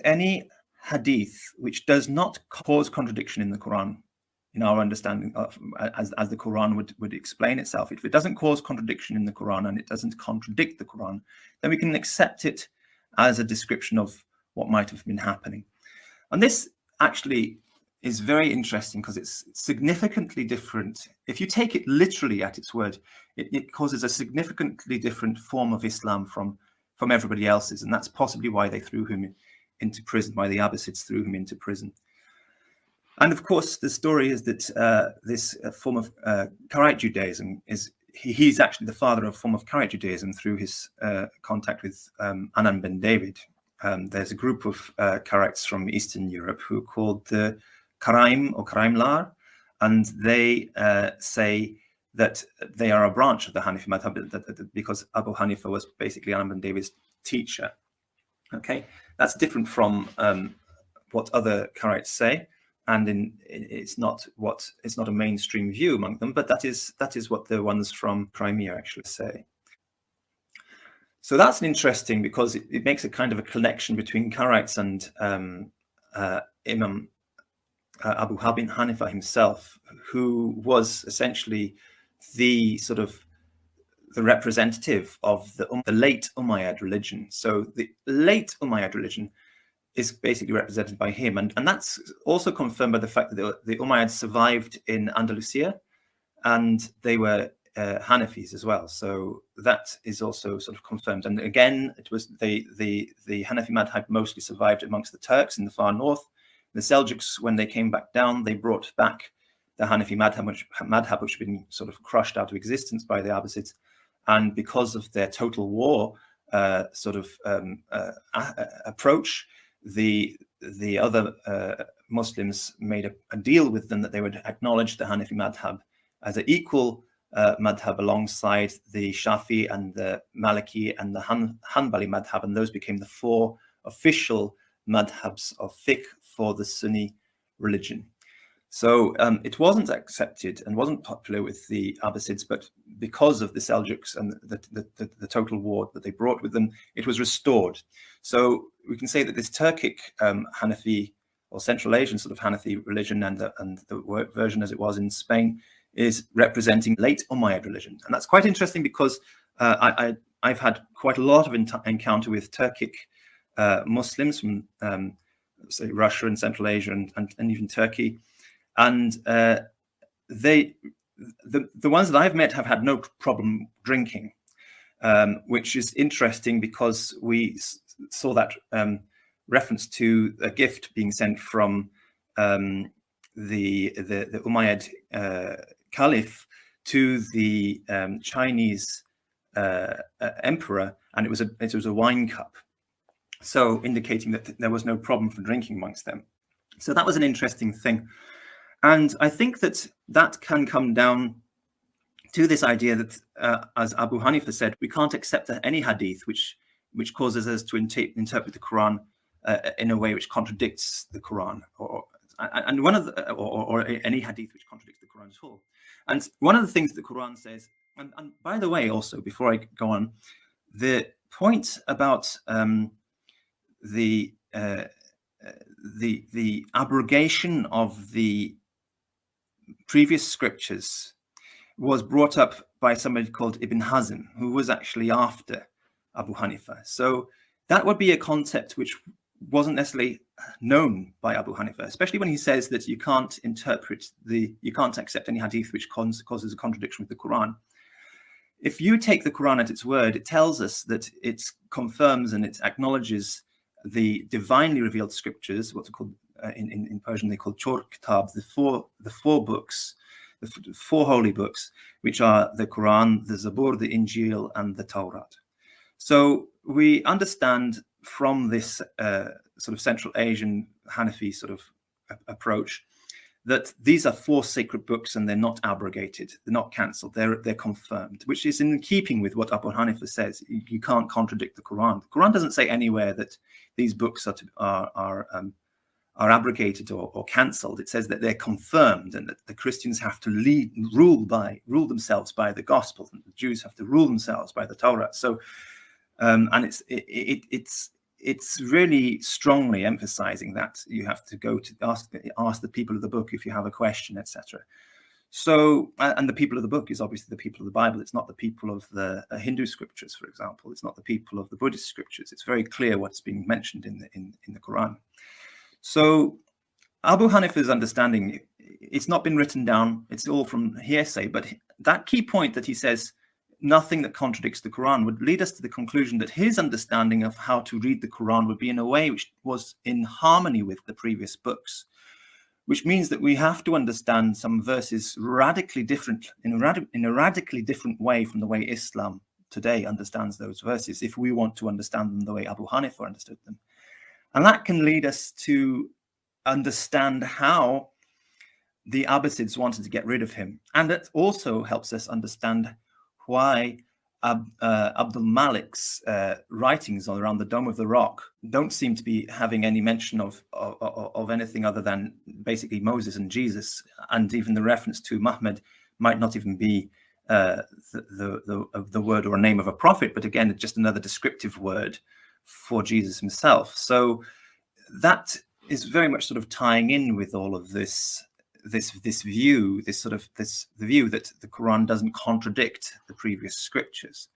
any hadith which does not cause contradiction in the Quran, in our understanding of, as the Quran would explain itself. If it doesn't cause contradiction in the Quran and it doesn't contradict the Quran, then we can accept it as a description of what might have been happening. And this actually is very interesting because it's significantly different. If you take it literally at its word, it causes a significantly different form of Islam from everybody else's. And that's possibly why they threw him into prison, why the Abbasids threw him into prison. And of course, the story is that this form of Karaite Judaism he's actually the father of a form of Karaite Judaism through his contact with Anan ben David. There's a group of Karaites from Eastern Europe who are called the Karaim or Karaimlar, and they say that they are a branch of the Hanafi madhab because Abu Hanifa was basically Anan ben David's teacher. Okay, that's different from what other Karaites say, and it's not a mainstream view among them, but that is what the ones from Crimea actually say. So that's interesting because it makes a kind of a connection between Karaites and Imam Abu Hanifa himself, who was essentially the representative of the late Umayyad religion. So the late Umayyad religion is basically represented by him, and that's also confirmed by the fact that the Umayyads survived in Andalusia, and they were Hanafis as well. So that is also sort of confirmed. And again, it was the Hanafi madhab mostly survived amongst the Turks in the far north. The Seljuks, when they came back down, they brought back the Hanafi madhab, which had been sort of crushed out of existence by the Abbasids. And because of their total war approach, the other Muslims made a deal with them that they would acknowledge the Hanafi madhab as an equal madhab alongside the Shafi and the Maliki and the Hanbali madhab, and those became the four official madhabs of fiqh for the Sunni religion. So it wasn't accepted and wasn't popular with the Abbasids, but because of the Seljuks and the total war that they brought with them, it was restored. So we can say that this Turkic Hanafi or Central Asian sort of Hanafi religion and the version as it was in Spain is representing late Umayyad religion. And that's quite interesting because I've had quite a lot of encounter with Turkic Muslims from say Russia and Central Asia and even Turkey. And the ones that I've met have had no problem drinking, which is interesting because we saw that reference to a gift being sent from the Umayyad Caliph to the Chinese emperor, and it was a wine cup, so indicating that there was no problem for drinking amongst them. So that was an interesting thing. And I think that can come down to this idea that, as Abu Hanifa said, we can't accept any hadith which causes us to interpret the Quran in a way which contradicts the Quran, or any hadith which contradicts the Quran at all. And one of the things that the Quran says, and by the way, also before I go on, the point about the abrogation of the previous scriptures was brought up by somebody called Ibn Hazm, who was actually after Abu Hanifa. So that would be a concept which wasn't necessarily known by Abu Hanifa, especially when he says that you can't accept any hadith which causes a contradiction with the Quran. If you take the Quran at its word, it tells us that it confirms and it acknowledges the divinely revealed scriptures, what's called in Persian they call Chor Kitab, the four books, the four holy books, which are the Quran, the Zabur, the Injil, and the Torah. So we understand from this sort of Central Asian Hanafi sort of approach that these are four sacred books and they're not abrogated, they're not cancelled, they're confirmed, which is in keeping with what Abu Hanifa says. You can't contradict the Quran. The Quran doesn't say anywhere that these books are abrogated or cancelled. It says that they're confirmed and that the Christians have to rule themselves by the gospel, and the Jews have to rule themselves by the Torah. So, and it's it's really strongly emphasizing that you have to go to ask the people of the book if you have a question, etc. So, and the people of the book is obviously the people of the Bible. It's not the people of the Hindu scriptures, for example. It's not the people of the Buddhist scriptures. It's very clear what's being mentioned in the Quran. So Abu Hanifa's understanding, it's not been written down. It's all from hearsay. But that key point that he says, nothing that contradicts the Quran, would lead us to the conclusion that his understanding of how to read the Quran would be in a way which was in harmony with the previous books, which means that we have to understand some verses radically different, in a radically different way from the way Islam today understands those verses, if we want to understand them the way Abu Hanifa understood them. And that can lead us to understand how the Abbasids wanted to get rid of him. And it also helps us understand why Abdul Malik's writings around the Dome of the Rock don't seem to be having any mention of anything other than basically Moses and Jesus, and even the reference to Muhammad might not even be the word or name of a prophet, but again, just another descriptive word for Jesus himself. So that is very much sort of tying in with all of this view, the view that the Quran doesn't contradict the previous scriptures.